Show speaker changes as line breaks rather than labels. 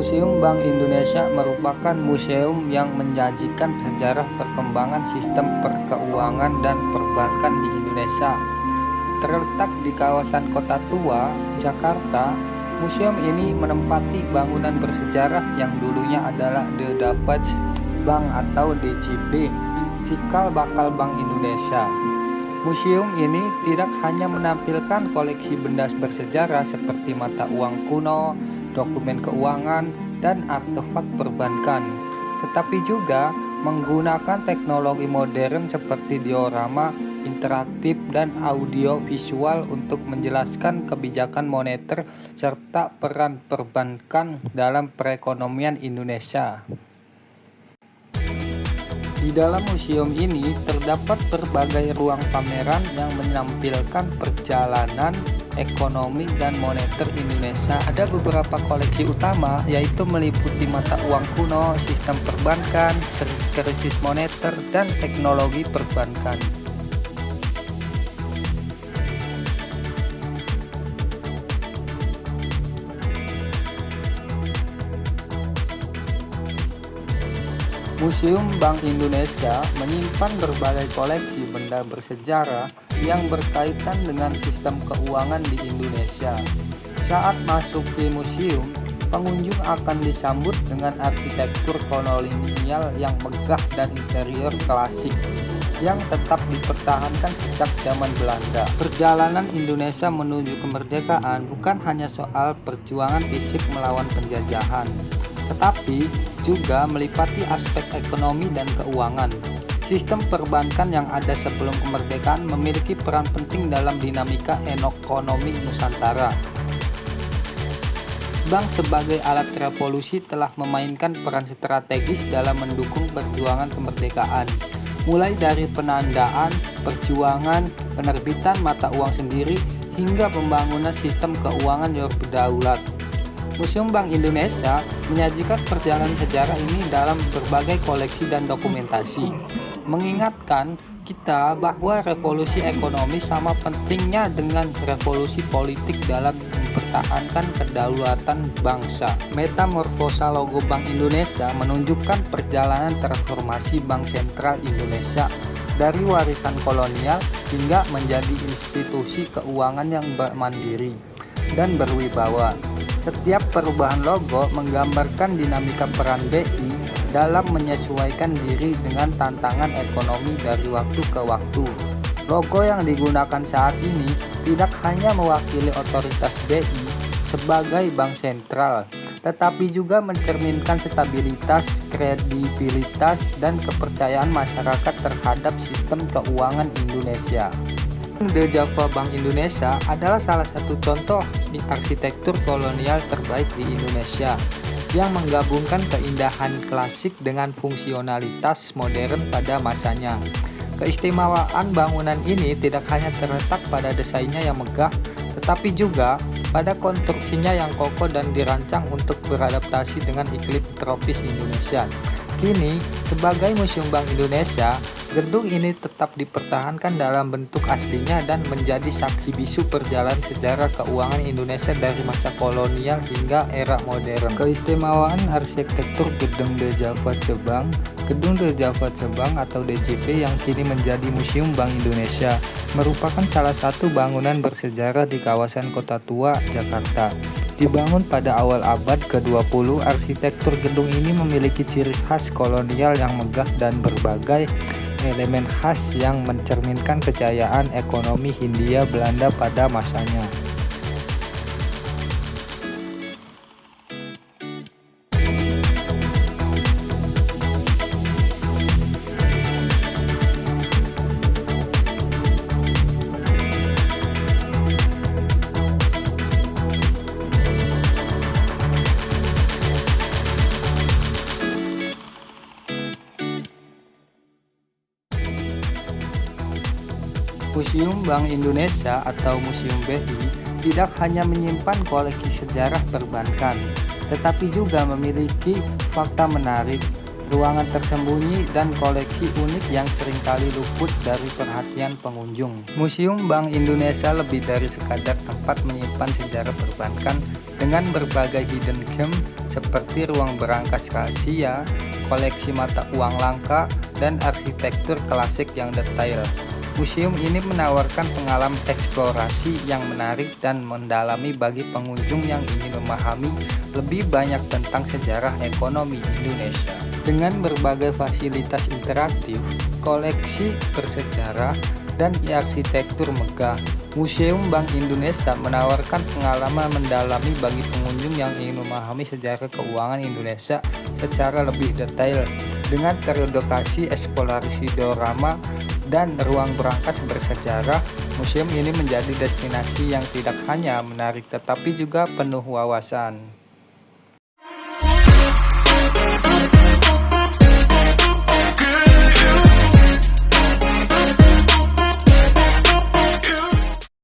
Museum Bank Indonesia merupakan museum yang menyajikan sejarah perkembangan sistem perkeuangan dan perbankan di Indonesia. Terletak di kawasan Kota Tua, Jakarta, museum ini menempati bangunan bersejarah yang dulunya adalah The Dafaj Bank atau DJB, cikal bakal Bank Indonesia. Museum ini tidak hanya menampilkan koleksi benda bersejarah seperti mata uang kuno, dokumen keuangan, dan artefak perbankan, tetapi juga menggunakan teknologi modern seperti diorama, interaktif, dan audio visual untuk menjelaskan kebijakan moneter serta peran perbankan dalam perekonomian Indonesia. Di dalam museum ini terdapat berbagai ruang pameran yang menampilkan perjalanan ekonomi dan moneter Indonesia. Ada beberapa koleksi utama yaitu meliputi mata uang kuno, sistem perbankan, krisis moneter, dan teknologi perbankan. Museum Bank Indonesia menyimpan berbagai koleksi benda bersejarah yang berkaitan dengan sistem keuangan di Indonesia. Saat masuk ke museum, pengunjung akan disambut dengan arsitektur kolonial yang megah dan interior klasik yang tetap dipertahankan sejak zaman Belanda. Perjalanan Indonesia menuju kemerdekaan bukan hanya soal perjuangan fisik melawan penjajahan, tetapi juga meliputi aspek ekonomi dan keuangan. Sistem perbankan yang ada sebelum kemerdekaan memiliki peran penting dalam dinamika ekonomi Nusantara. Bank sebagai alat revolusi telah memainkan peran strategis dalam mendukung perjuangan kemerdekaan, mulai dari penandaan, perjuangan, penerbitan mata uang sendiri, hingga pembangunan sistem keuangan yang berdaulat. Museum Bank Indonesia menyajikan perjalanan sejarah ini dalam berbagai koleksi dan dokumentasi, mengingatkan kita bahwa revolusi ekonomi sama pentingnya dengan revolusi politik dalam mempertahankan kedaulatan bangsa. Metamorfosa logo Bank Indonesia menunjukkan perjalanan transformasi Bank Sentral Indonesia dari warisan kolonial hingga menjadi institusi keuangan yang mandiri dan berwibawa. Setiap perubahan logo menggambarkan dinamika peran BI dalam menyesuaikan diri dengan tantangan ekonomi dari waktu ke waktu. Logo yang digunakan saat ini tidak hanya mewakili otoritas BI sebagai bank sentral, tetapi juga mencerminkan stabilitas, kredibilitas, dan kepercayaan masyarakat terhadap sistem keuangan Indonesia. The Java Bank Indonesia adalah salah satu contoh arsitektur kolonial terbaik di Indonesia yang menggabungkan keindahan klasik dengan fungsionalitas modern pada masanya. Keistimewaan bangunan ini tidak hanya terletak pada desainnya yang megah, tetapi juga pada konstruksinya yang kokoh dan dirancang untuk beradaptasi dengan iklim tropis Indonesia. Kini, sebagai Museum Bank Indonesia, gedung ini tetap dipertahankan dalam bentuk aslinya dan menjadi saksi bisu perjalanan sejarah keuangan Indonesia dari masa kolonial hingga era modern. Keistimewaan arsitektur Gedung The Dafaj Bank. Gedung The Dafaj Bank atau DJB yang kini menjadi Museum Bank Indonesia merupakan salah satu bangunan bersejarah di kawasan Kota Tua, Jakarta. Dibangun pada awal abad ke-20, arsitektur gedung ini memiliki ciri khas kolonial yang megah dan berbagai elemen khas yang mencerminkan kejayaan ekonomi Hindia Belanda pada masanya. Museum Bank Indonesia atau Museum BI tidak hanya menyimpan koleksi sejarah perbankan, tetapi juga memiliki fakta menarik, ruangan tersembunyi, dan koleksi unik yang seringkali luput dari perhatian pengunjung. Museum Bank Indonesia lebih dari sekadar tempat menyimpan sejarah perbankan dengan berbagai hidden gem seperti ruang berangkas rahasia, koleksi mata uang langka, dan arsitektur klasik yang detail. Museum ini menawarkan pengalaman eksplorasi yang menarik dan mendalami bagi pengunjung yang ingin memahami lebih banyak tentang sejarah ekonomi Indonesia. Dengan berbagai fasilitas interaktif, koleksi bersejarah, dan arsitektur megah, Museum Bank Indonesia menawarkan pengalaman mendalami bagi pengunjung yang ingin memahami sejarah keuangan Indonesia secara lebih detail. Dengan teredukasi eksplorasi diorama dan ruang berangkas bersejarah, museum ini menjadi destinasi yang tidak hanya menarik tetapi juga penuh wawasan.